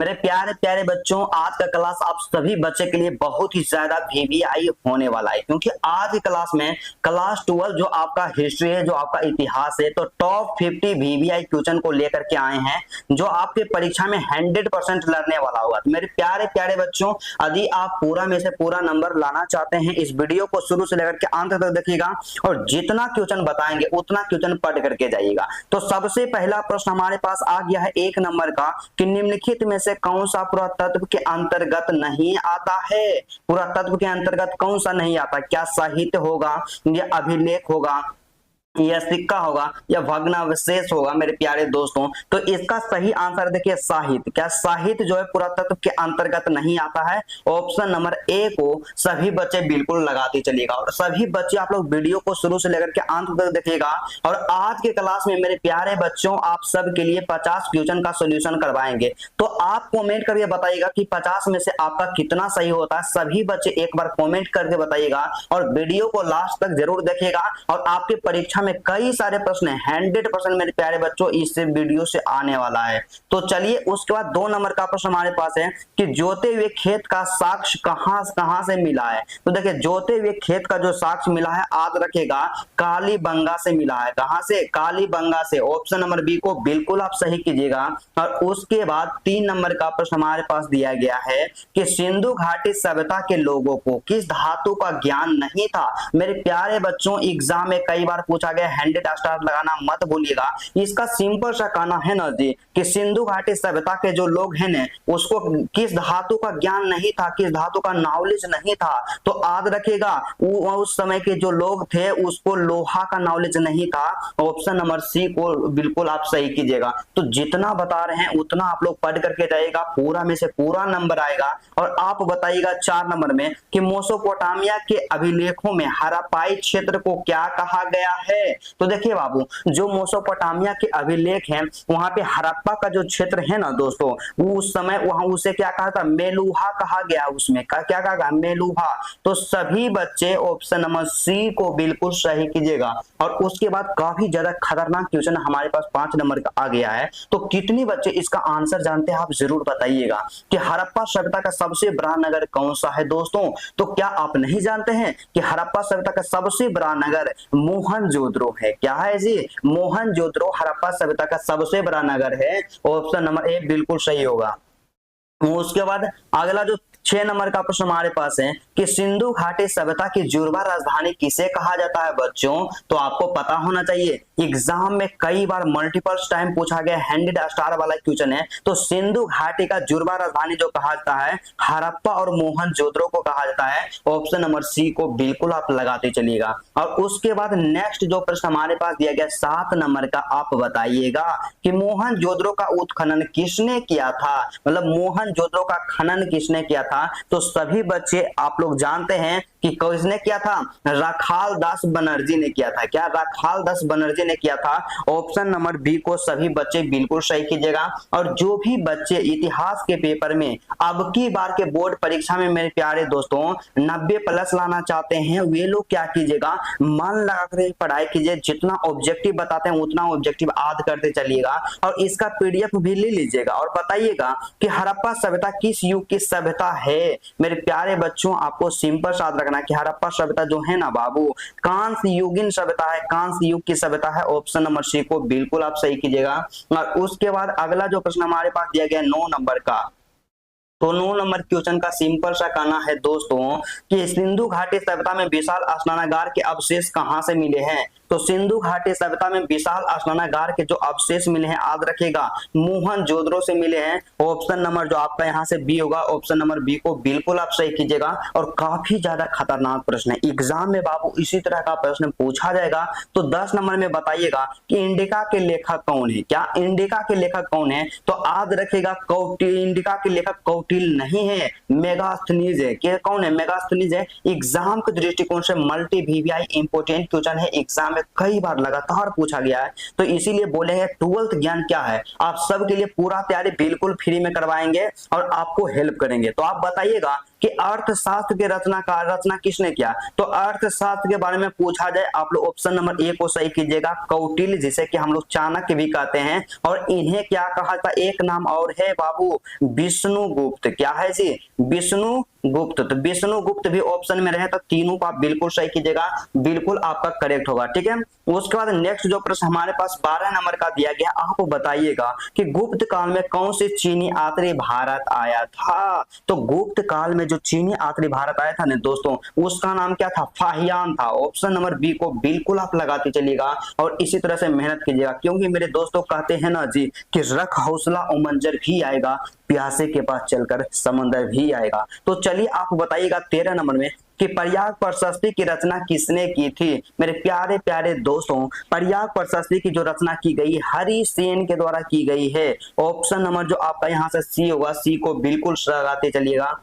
मेरे प्यारे प्यारे बच्चों, आज का क्लास आप सभी बच्चे के लिए बहुत ही ज्यादा वीवीआई होने वाला है, क्योंकि आज की क्लास में क्लास 12 जो आपका हिस्ट्री है, जो आपका इतिहास है, तो टॉप 50 वीवीआई क्वेश्चन को लेकर के आए हैं जो आपके परीक्षा में 100% लड़ने वाला होगा। तो मेरे प्यारे प्यारे बच्चों, यदि आप पूरा में से पूरा नंबर लाना चाहते हैं, इस वीडियो को शुरू से लेकर के अंत तक देखिएगा और जितना क्वेश्चन बताएंगे उतना क्वेश्चन पढ़ करके जाइएगा। तो सबसे पहला प्रश्न हमारे पास आ गया है 1 नंबर का कि निम्नलिखित में से कौन सा पुरातत्व के अंतर्गत नहीं आता है। पुरातत्व के अंतर्गत कौन सा नहीं आता? क्या साहित्य होगा, या अभिलेख होगा, या सिक्का होगा, या भग्नावशेष होगा? मेरे प्यारे दोस्तों, तो इसका सही आंसर देखिए साहित्य। क्या साहित्य जो है पुरातत्व के अंतर्गत नहीं आता है? ऑप्शन नंबर ए को सभी बच्चे बिल्कुल लगाते चलिएगा और सभी बच्चे आप लोग वीडियो को शुरू से लेकर के अंत तक देखिएगा। और आज के क्लास में मेरे प्यारे बच्चों आप सब के लिए 50 क्वेश्चन का सोल्यूशन करवाएंगे। तो आप कमेंट करके बताइएगा कि 50 में से आपका कितना सही होता है। सभी बच्चे एक बार कमेंट करके बताइएगा और वीडियो को लास्ट तक जरूर देखिएगा। और आपके परीक्षा में कई सारे प्रश्न 100% मेरे प्यारे बच्चों इस वीडियो से आने वाला है। तो चलिए, उसके बाद 2 नंबर का प्रश्न हमारे पास है कि जोते हुए खेत का साक्ष्य कहां से मिला है। तो देखिए, जोते हुए खेत का जो साक्ष्य मिला है, याद रखेगा कालीबंगा से मिला है। कहां से? कालीबंगा से। ऑप्शन नंबर बी को बिल्कुल आप सही कीजिएगा। और उसके बाद 3 नंबर का प्रश्न हमारे पास दिया गया है कि सिंधु घाटी सभ्यता के लोगों को किस धातु का ज्ञान नहीं था। मेरे प्यारे बच्चों, एग्जाम में कई बार पूछा 100 स्टार लगाना मत भूलिएगा। इसका सिंपल सा कहना है ना जी कि सिंधु घाटी सभ्यता के जो लोग हैं ना, उसको किस धातु का ज्ञान नहीं था, किस धातु का नॉलेज नहीं था। तो याद रखिएगा उस समय के जो लोग थे उसको लोहा का नॉलेज नहीं था। ऑप्शन नंबर सी को बिल्कुल आप सही कीजिएगा। तो जितना बता रहे हैं उतना आप लोग पढ़ करके जाइएगा, पूरा में से पूरा नंबर आएगा। और आप बताइएगा 4 नंबर में कि मेसोपोटामिया के अभिलेखों में हड़प्पाई क्षेत्र को क्या कहा गया है। तो देखिए बाबू, जो मेसोपोटामिया के अभिलेख हैं वहां पे हड़प्पा का जो क्षेत्र है ना दोस्तों, उस समय वहां उसे क्या कहा था? मेलुहा कहा गया। उसमें क्या कहा गया? मेलुहा। तो सभी बच्चे ऑप्शन नंबर सी को बिल्कुल सही कीजिएगा। और उसके बाद काफी ज्यादा खतरनाक क्वेश्चन हमारे पास 5 नंबर का आ गया है। तो कितने बच्चे इसका आंसर जानते हैं आप जरूर बताइएगा कि हड़प्पा सभ्यता का सबसे बड़ा नगर कौन सा है दोस्तों। तो क्या आप नहीं जानते हैं कि हड़प्पा सभ्यता का सबसे बड़ा नगर मोहनजोदड़ो है? क्या है जी? मोहनजोदड़ो हड़प्पा सभ्यता का सबसे बड़ा नगर है। ऑप्शन नंबर ए बिल्कुल सही होगा। उसके बाद अगला जो 6 नंबर का प्रश्न हमारे पास है कि सिंधु घाटी सभ्यता की जुड़वा राजधानी किसे कहा जाता है बच्चों। तो आपको पता होना चाहिए, एग्जाम में कई बार मल्टीपल टाइम पूछा गया 100 स्टार वाला क्वेश्चन है। तो सिंधु घाटी का जुड़वा राजधानी जो कहा जाता है, हड़प्पा और मोहनजोदड़ो को कहा जाता है। ऑप्शन नंबर सी को बिल्कुल आप लगाते चलिएगा। और उसके बाद नेक्स्ट जो प्रश्न हमारे पास दिया गया 7 नंबर का, आप बताइएगा कि मोहनजोदड़ो का उत्खनन किसने किया था। मतलब मोहनजोदड़ो का खनन किसने किया था। तो सभी बच्चे आप लोग जानते हैं कि किसने किया था? राखाल दास बनर्जी ने किया था। क्या? राखाल दास बनर्जी ने किया था। ऑप्शन नंबर बी को सभी बच्चे बिल्कुल सही कीजिएगा। और जो भी बच्चे इतिहास के पेपर में अब की बार के बोर्ड परीक्षा में मेरे प्यारे दोस्तों 90+ लाना चाहते हैं, वे लोग क्या कीजिएगा, मन लगाकर पढ़ाई कीजिए। जितना ऑब्जेक्टिव बताते हैं उतना ऑब्जेक्टिव याद करते चलिएगा और इसका पीडीएफ भी ले लीजिएगा। और बताइएगा कि हड़प्पा सभ्यता किस युग की सभ्यता है। मेरे प्यारे बच्चों, आपको सिंपल याद रखना कि हड़प्पा सभ्यता जो है ना बाबू, कांस्य युगीन सभ्यता है, कांस्य युग की सभ्यता है। ऑप्शन नंबर सी को बिल्कुल आप सही कीजिएगा। और उसके बाद अगला जो प्रश्न हमारे पास दिया गया 9 नंबर का, तो 9 नंबर क्वेश्चन का सिंपल सा कहना है दोस्तों कि सिंधु घाटी सभ्यता में विशाल स्नानागार के अवशेष कहां से मिले हैं। तो सिंधु घाटी सभ्यता में विशाल स्नानागार के जो अवशेष मिले हैं, याद रखेगा मोहनजोदड़ो से मिले हैं। ऑप्शन नंबर जो आपका यहाँ से बी होगा, ऑप्शन नंबर बी को बिल्कुल आप सही कीजिएगा। और काफी ज्यादा खतरनाक प्रश्न है, एग्जाम में बाबू इसी तरह का प्रश्न पूछा जाएगा। तो 10 नंबर में बताइएगा कि इंडिका के लेखक कौन है। क्या? इंडिका के लेखक कौन है? तो याद रखेगा इंडिका के लेखक कौटिल्य नहीं है, मेगास्थनीज है। क्या? कौन है? मेगास्थनीज है। एग्जाम के दृष्टिकोण से मल्टी वीवीआई इंपोर्टेंट क्वेश्चन है, एग्जाम में कई बार लगातार पूछा गया है। तो इसीलिए बोलेंगे 12th ज्ञान क्या है, आप सबके लिए पूरा तैयारी बिल्कुल फ्री में करवाएंगे और आपको हेल्प करेंगे। तो आप बताइएगा कि अर्थशास्त्र के रचना किसने किया, तो अर्थशास्त्र के बारे में पूछा जाए आप लोग ऑप्शन नंबर ए को सही कीजिएगा, कौटिल्य, जिसे कि हम लोग चाणक्य भी कहते हैं। और इन्हें क्या कहा था, एक नाम और है बाबू, विष्णुगुप्त। क्या है जी, विष्णुगुप्त। तो विष्णुगुप्त भी ऑप्शन में रहे तो तीनों को आप बिल्कुल सही कीजिएगा, बिल्कुल आपका करेक्ट होगा। ठीक है, उसके बाद नेक्स्ट जो प्रश्न हमारे पास 12 नंबर का दिया गया, आप बताइएगा कि गुप्त काल में कौन से चीनी यात्री भारत आया था। तो गुप्त काल में जो चीनी यात्री भारत आया था ना दोस्तों, उसका नाम क्या था, फाहियान था। ऑप्शन नंबर बी को बिल्कुल आप लगाते चलिएगा और इसी तरह से मेहनत कीजिएगा, क्योंकि मेरे दोस्तों कहते हैं ना जी कि रख हौसला उमंजर भी आएगा, प्यासे के पास चलकर समंदर भी आएगा। तो चलिए आप बताइएगा 13 नंबर में कि प्रयाग प्रशस्ति की रचना किसने की थी। मेरे प्यारे प्यारे दोस्तों, प्रयाग प्रशस्ति की जो रचना की गई हरि सेन के द्वारा की गई है। ऑप्शन नंबर जो आपका यहाँ से सी होगा, सी को बिल्कुल लगाते चलिएगा।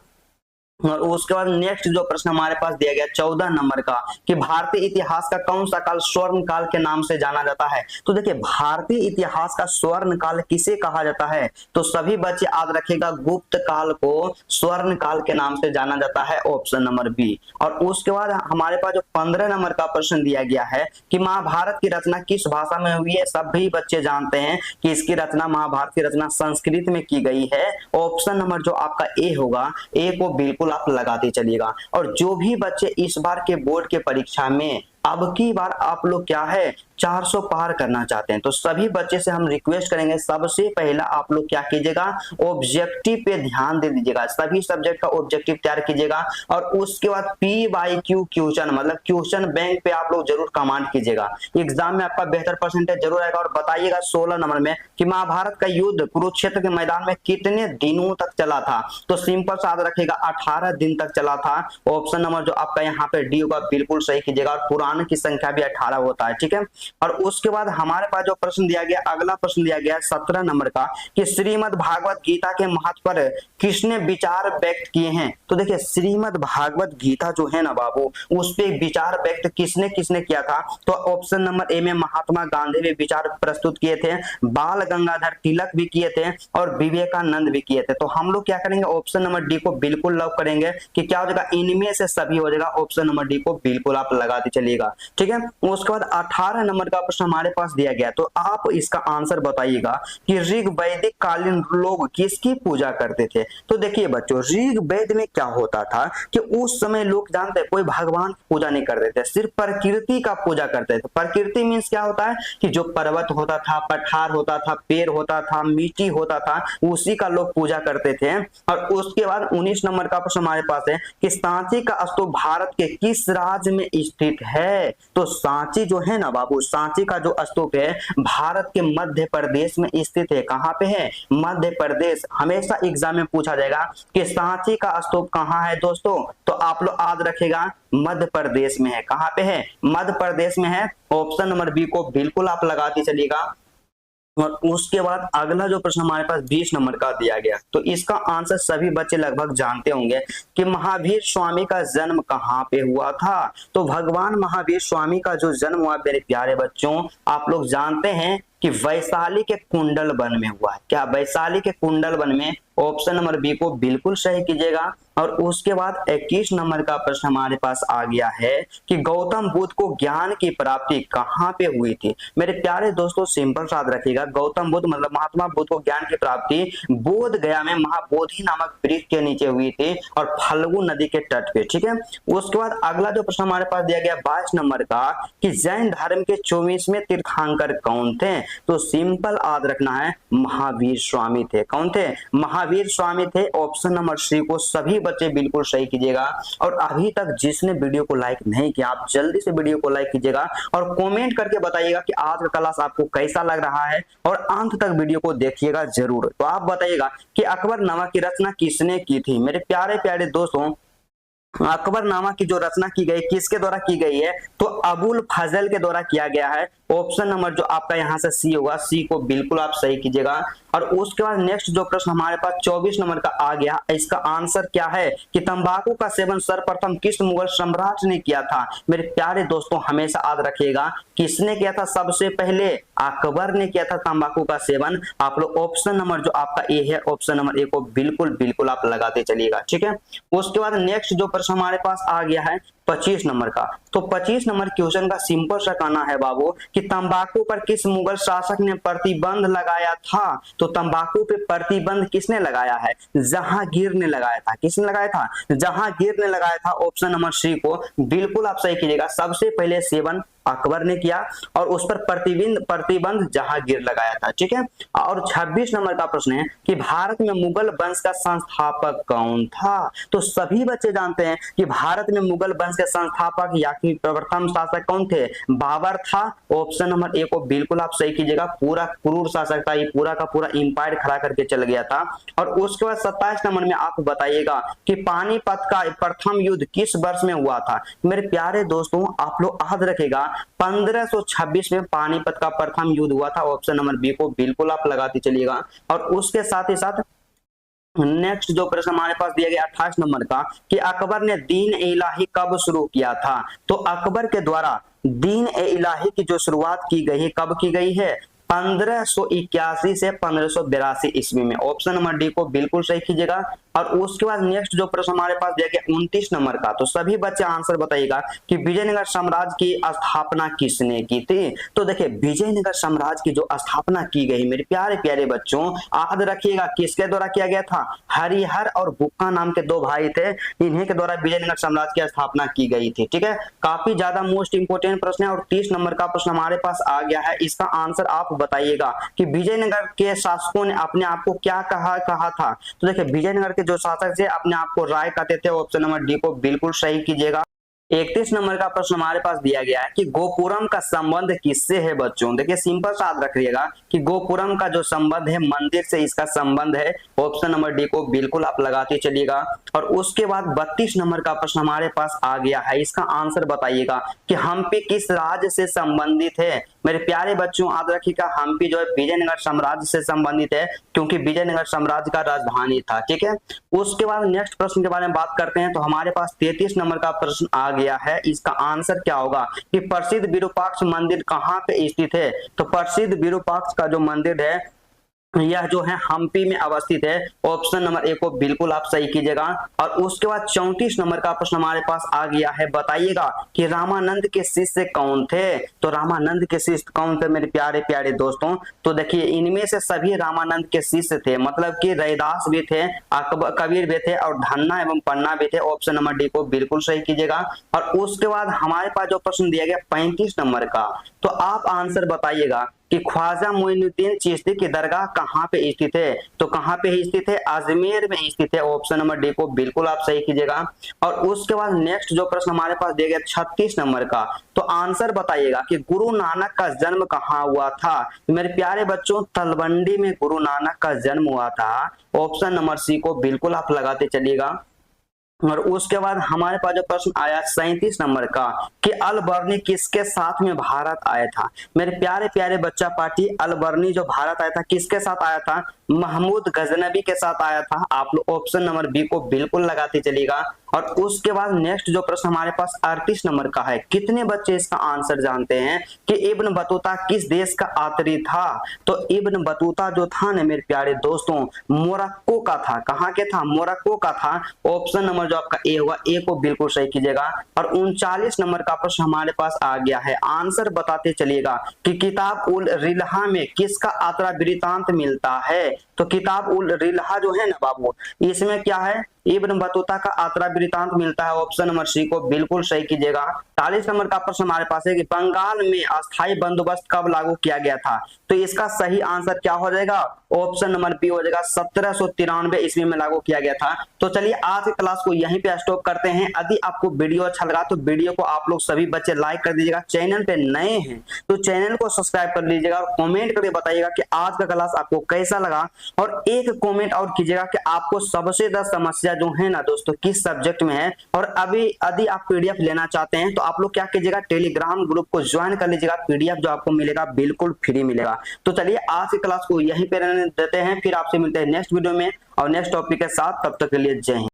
और उसके बाद नेक्स्ट जो प्रश्न हमारे पास दिया गया 14 नंबर का कि भारतीय इतिहास का कौन सा काल स्वर्ण काल के नाम से जाना जाता है। तो देखिए भारतीय इतिहास का स्वर्ण काल किसे कहा जाता है, तो सभी बच्चे याद रखेगा गुप्त काल को स्वर्ण काल के नाम से जाना जाता है, ऑप्शन नंबर बी। और उसके बाद हमारे पास जो 15 नंबर का प्रश्न दिया गया है कि महाभारत की रचना किस भाषा में हुई है। सभी बच्चे जानते हैं कि इसकी रचना, महाभारत की रचना संस्कृत में की गई है। ऑप्शन नंबर जो आपका ए होगा, ए को बिल्कुल आप लगाते चलिएगा। और जो भी बच्चे इस बार के बोर्ड के परीक्षा में अब की बार आप लोग क्या है 400 पार करना चाहते हैं, तो सभी बच्चे से हम रिक्वेस्ट करेंगे, सबसे पहला आप लोग क्या कीजिएगा, ऑब्जेक्टिव पे ध्यान दे दीजिएगा, सभी सब्जेक्ट का ऑब्जेक्टिव तैयार कीजिएगा। और उसके बाद PYQ क्वेश्चन मतलब क्वेश्चन बैंक पे आप लोग जरूर कमांड कीजिएगा, एग्जाम में आपका बेहतर परसेंटेज जरूर आएगा। और बताइएगा 16 नंबर में कि महाभारत का युद्ध कुरुक्षेत्र के मैदान में कितने दिनों तक चला था। तो सिंपल सा याद रखेगा 18 दिन तक चला था। ऑप्शन नंबर जो आपका यहाँ पे डी होगा बिल्कुल सही कीजिएगा। और पुराण की संख्या भी 18 होता है। ठीक है, और उसके बाद हमारे पास जो प्रश्न दिया गया, अगला प्रश्न दिया गया 17 नंबर का कि श्रीमद् भागवत गीता के महत्व पर किसने विचार व्यक्त किए हैं। तो देखिए श्रीमद् भागवत गीता जो है ना बाबू, उस पे विचार व्यक्त किसने किसने किया था। तो ऑप्शन नंबर ए में महात्मा गांधी भी विचार प्रस्तुत किए थे, बाल गंगाधर तिलक भी किए थे और विवेकानंद भी किए थे। तो हम लोग क्या करेंगे, ऑप्शन नंबर डी को बिल्कुल लॉक करेंगे कि क्या हो जाएगा, इनमें से सभी हो जाएगा। ऑप्शन नंबर डी को बिल्कुल आप लगाते चलिएगा। ठीक है, उसके बाद 18 नंबर का प्रश्न हमारे पास दिया गया, तो आप इसका आंसर बताइएगा कि ऋग वैदिक कालीन लोग किसकी पूजा करते थे। तो देखिए बच्चों, ऋग वेद में क्या होता था कि उस समय लोग जानते हैं कोई भगवान की पूजा नहीं करते थे, सिर्फ प्रकृति का पूजा करते थे। प्रकृति मीन्स क्या होता है कि जो पर्वत होता था, पठार होता था, पेड़ होता था, मिट्टी होता था, उसी का लोग पूजा करते थे। और उसके बाद 19 नंबर का प्रश्न हमारे पास है कि सांची का स्तूप भारत के किस राज्य में स्थित है। तो सांची जो है ना बाबू, सांची का जो स्तूप है भारत के मध्य प्रदेश में स्थित है। कहां पे है, मध्य प्रदेश। हमेशा एग्जाम में पूछा जाएगा कि सांची का स्तूप कहां है दोस्तों, तो आप लोग याद रखेगा मध्य प्रदेश में है। कहां पे है, मध्य प्रदेश में है। ऑप्शन नंबर बी को बिल्कुल आप लगाते चलिएगा। और उसके बाद अगला जो प्रश्न हमारे पास 20 नंबर का दिया गया, तो इसका आंसर सभी बच्चे लगभग जानते होंगे कि महावीर स्वामी का जन्म कहाँ पे हुआ था। तो भगवान महावीर स्वामी का जो जन्म हुआ मेरे प्यारे बच्चों, आप लोग जानते हैं कि वैशाली के कुंडल वन में हुआ है। क्या, वैशाली के कुंडल वन में। ऑप्शन नंबर बी को बिल्कुल सही कीजिएगा। और उसके बाद 21 नंबर का प्रश्न हमारे पास आ गया है कि गौतम बुद्ध को ज्ञान की प्राप्ति कहां पे हुई थी। मेरे प्यारे दोस्तों सिंपल याद रखिएगा, गौतम बुद्ध मतलब महात्मा बुद्ध को ज्ञान की प्राप्ति बोध गया में महाबोधि नामक वृक्ष के नीचे हुई थी और फल्गु नदी के तट पे। ठीक है, उसके बाद अगला जो प्रश्न हमारे पास दिया गया 22 नंबर का कि जैन धर्म के 24वें तीर्थंकर कौन थे। तो सिंपल याद रखना है, महावीर स्वामी थे। कौन थे, महावीर स्वामी थे। ऑप्शन नंबर सी को सभी बच्चे बिल्कुल सही कीजिएगा। और अभी तक जिसने वीडियो को लाइक नहीं किया, आप जल्दी से वीडियो को लाइक कीजिएगा और कमेंट करके बताइएगा कि आज का क्लास आपको कैसा लग रहा है और अंत तक वीडियो को देखिएगा जरूर। तो आप बताइएगा कि अकबरनामा की रचना किसने की थी। मेरे प्यारे प्यारे दोस्तों, अकबरनामा की जो रचना की गई किसके द्वारा की गई है, तो अबुल फजल के द्वारा किया गया है। ऑप्शन नंबर जो आपका यहाँ से सी होगा, सी को बिल्कुल आप सही कीजिएगा। और उसके बाद नेक्स्ट जो प्रश्न हमारे पास 24 नंबर का आ गया, इसका आंसर क्या है कि तंबाकू का सेवन सर्वप्रथम किस मुगल सम्राट ने किया था। मेरे प्यारे दोस्तों हमेशा याद रखिएगा किसने किया था, सबसे पहले अकबर ने किया था तंबाकू का सेवन। आप लोग ऑप्शन नंबर जो आपका ए है, ऑप्शन नंबर ए को बिल्कुल बिल्कुल आप लगाते चलिएगा, ठीक है। उसके बाद नेक्स्ट जो प्रश्न हमारे पास आ गया है 25 नंबर का, तो 25 नंबर क्वेश्चन का सिंपल सा कहना है बाबू कि तंबाकू पर किस मुगल शासक ने प्रतिबंध लगाया था। तो तंबाकू पे प्रतिबंध किसने लगाया है, जहांगीर ने लगाया था। किसने लगाया था, जहांगीर ने लगाया था। ऑप्शन नंबर सी को बिल्कुल आप सही कीजिएगा, सबसे पहले सेवन अकबर ने किया और उस पर प्रतिबंध जहांगीर लगाया था, ठीक है। और 26 नंबर का प्रश्न है कि भारत में मुगल वंश का संस्थापक कौन था। तो सभी बच्चे जानते हैं कि भारत में मुगल वंश के संस्थापक या कि प्रथम शासक कौन थे, बाबर था। ऑप्शन नंबर ए को बिल्कुल आप सही कीजिएगा, पूरा क्रूर शासक था, ये पूरा का पूरा इंपायर खड़ा करके चल गया था। और उसके बाद 27 नंबर में आप बताइएगा कि पानीपत का प्रथम युद्ध किस वर्ष में हुआ था। मेरे प्यारे दोस्तों आप लोग याद रखेगा 1526 में पानीपत का प्रथम युद्ध हुआ था। ऑप्शन नंबर बी को बिल्कुल आप लगाते चलिएगा। और उसके साथ ही साथ नेक्स्ट जो प्रश्न हमारे पास दिया गया 28 नंबर का कि अकबर ने दीन ए इलाही कब शुरू किया था। तो अकबर के द्वारा दीन ए इलाही की जो शुरुआत की गई है कब की गई है, 1581 से 1582 ईस्वी में। ऑप्शन नंबर डी को बिल्कुल सही कीजिएगा। और उसके बाद नेक्स्ट जो प्रश्न हमारे पास दिया गया 29 नंबर का, तो सभी बच्चे आंसर बताइएगा कि विजयनगर साम्राज्य की स्थापना किसने की थी। तो देखिए विजयनगर साम्राज्य की जो स्थापना की गई मेरे प्यारे प्यारे बच्चों याद रखिएगा किसके द्वारा किया गया था, हरिहर और बुक्का नाम के दो भाई थे, इन्हीं के द्वारा विजयनगर साम्राज्य की स्थापना की गई थी, ठीक है। काफी ज्यादा मोस्ट इंपोर्टेंट प्रश्न है। और 30 नंबर का प्रश्न हमारे पास आ गया है, इसका आंसर आप बताइएगा कि विजयनगर के शासकों ने अपने आप को क्या कहा था। तो देखिए विजयनगर के जो शासक थे अपने आप को राय कहते थे। ऑप्शन नंबर डी को बिल्कुल सही कीजिएगा। 31 नंबर का प्रश्न हमारे पास दिया गया है कि गोपुरम का संबंध किससे है बच्चों। देखिए सिंपल सा याद रखिएगा कि गोपुरम का जो संबंध है मंदिर से इसका संबंध है। ऑप्शन नंबर डी को बिल्कुल आप लगाते चलिएगा। और उसके बाद 32 नंबर का प्रश्न हमारे पास आ गया है, इसका आंसर बताइएगा कि हम्पी किस राज्य से संबंधित है। मेरे प्यारे बच्चों याद रखिएगा हम्पी जो है विजयनगर साम्राज्य से संबंधित है, क्योंकि विजयनगर साम्राज्य का राजधानी था, ठीक है। उसके बाद नेक्स्ट प्रश्न के बारे में बात करते हैं। तो हमारे पास 33 नंबर का प्रश्न आ गया है, इसका आंसर क्या होगा कि प्रसिद्ध विरूपाक्ष मंदिर कहाँ पे स्थित है। तो प्रसिद्ध विरूपाक्ष का जो मंदिर है यह जो है हम्पी में अवस्थित है। ऑप्शन नंबर ए को बिल्कुल आप सही कीजिएगा। और उसके बाद 34 नंबर का प्रश्न हमारे पास आ गया है, बताइएगा कि रामानंद के शिष्य कौन थे। तो रामानंद के शिष्य कौन थे मेरे प्यारे प्यारे दोस्तों। तो देखिए इनमें से सभी रामानंद के शिष्य थे, मतलब कि रैदास भी थे, कबीर भी थे और धन्ना एवं पन्ना भी थे। ऑप्शन नंबर डी को बिल्कुल सही कीजिएगा। और उसके बाद हमारे पास जो प्रश्न दिया गया 35 नंबर का, तो आप आंसर बताइएगा कि ख्वाजा मोइनुद्दीन चिश्ती की दरगाह कहाँ पे स्थित है। तो कहाँ पे स्थित है, अजमेर में स्थित है। ऑप्शन नंबर डी को बिल्कुल आप सही कीजिएगा। और उसके बाद नेक्स्ट जो प्रश्न हमारे पास दिया गया 36 नंबर का, तो आंसर बताइएगा कि गुरु नानक का जन्म कहाँ हुआ था। मेरे प्यारे बच्चों तलवंडी में गुरु नानक का जन्म हुआ था। ऑप्शन नंबर सी को बिल्कुल आप लगाते चलिएगा। और उसके बाद हमारे पास जो प्रश्न आया 37 नंबर का कि अल बर्नी किसके साथ में भारत आया था। मेरे प्यारे प्यारे बच्चा पार्टी अल बर्नी जो भारत आया था किसके साथ आया था, महमूद गजनबी के साथ आया था। आप लोग ऑप्शन नंबर बी को बिल्कुल लगाते चलिएगा। और उसके बाद नेक्स्ट जो प्रश्न हमारे पास 38 नंबर का है, कितने बच्चे इसका आंसर जानते हैं कि इब्न बतूता किस देश का यात्री था। तो इब्न बतूता जो था ना मेरे प्यारे दोस्तों मोरक्को का था। कहाँ के था, मोरक्को का था। ऑप्शन नंबर जो आपका ए होगा, ए को बिल्कुल सही कीजिएगा। और 39 नंबर का प्रश्न हमारे पास आ गया है, आंसर बताते चलिएगा कि किताब उल रिलहा में किसका यात्रा वृतांत मिलता है। तो किताब उल रिलहा जो है ना बाबू, इसमें क्या है, इब्न बतूता का यात्रा वृतांत मिलता है। ऑप्शन नंबर सी को बिल्कुल सही कीजिएगा। 40 नंबर का प्रश्न हमारे पास है कि बंगाल में अस्थायी बंदोबस्त कब लागू किया गया था। तो इसका सही आंसर क्या हो जाएगा, ऑप्शन नंबर बी हो जाएगा, 1793 ईस्वी में लागू किया गया था। तो चलिए आज की क्लास को यहीं पे स्टॉप करते हैं। यदि आपको वीडियो अच्छा लगा तो वीडियो को आप लोग सभी बच्चे लाइक कर दीजिएगा। चैनल पे नए हैं तो चैनल को सब्सक्राइब कर लीजिएगा और कमेंट करके बताइएगा कि आज का क्लास आपको कैसा लगा। और एक कमेंट और कीजिएगा कि आपको सबसे ज्यादा समस्या जो है ना दोस्तों किस सब्जेक्ट में है। और अभी यदि आप पीडीएफ लेना चाहते हैं तो आप लोग क्या कीजिएगा, टेलीग्राम ग्रुप को ज्वाइन कर लीजिएगा, पीडीएफ जो आपको मिलेगा बिल्कुल फ्री मिलेगा। तो चलिए आज की क्लास को यहीं पे रहने देते हैं, फिर आपसे मिलते हैं नेक्स्ट वीडियो में और नेक्स्ट टॉपिक के साथ। तब तक के लिए जय हिंद।